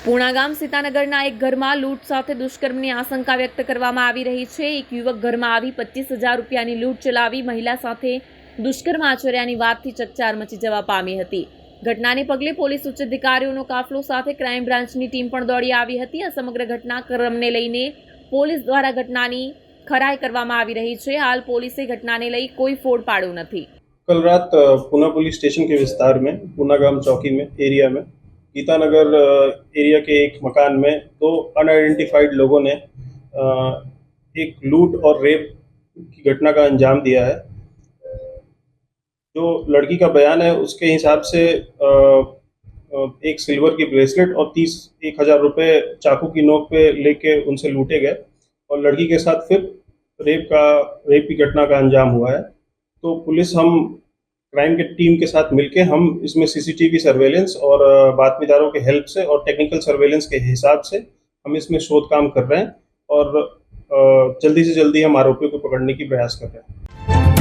પૂણા ગામ સીતાનગરના એક ઘરમાં લૂંટ સાથે દુષ્કર્મની આશંકા વ્યક્ત કરવામાં આવી રહી છે। એક યુવક ઘરમાં આવી 25,000 રૂપિયાની લૂંટ ચલાવી મહિલા સાથે દુષ્કર્મ આચર્યાની વાતથી ચકચાર મચી જવા પામી હતી। ઘટનાને પગલે પોલીસ ઉચ્ચ અધિકારીઓનો કાફલો સાથે ક્રાઇમ બ્રાન્ચની ટીમ પણ દોડી આવી હતી। આ સમગ્ર ઘટનાક્રમને લઈને પોલીસ દ્વારા ઘટનાની ખરાઈ કરવામાં આવી રહી છે। હાલ પોલીસે ઘટનાને લઈ કોઈ ફોડ પાડ્યો નથી। कल रात पूना पुलिस स्टेशन के विस्तार में पूना गांव चौकी में एरिया में गीतानगर एरिया के एक मकान में दो अनआइडेंटिफाइड लोगों ने एक लूट और रेप की घटना का अंजाम दिया है। जो लड़की का बयान है उसके हिसाब से एक सिल्वर की ब्रेसलेट और 31,000 रुपये चाकू की नोक पे लेके उनसे लूटे गए और लड़की के साथ फिर रेप की घटना का अंजाम हुआ है। तो पुलिस हम क्राइम के टीम के साथ मिलके हम इसमें सीसीटीवी सर्वेलेंस और बातमीदारों के हेल्प से और टेक्निकल सर्वेलेंस के हिसाब से हम इसमें शोध काम कर रहे हैं और जल्दी से जल्दी हम आरोपियों को पकड़ने की प्रयास कर रहे हैं।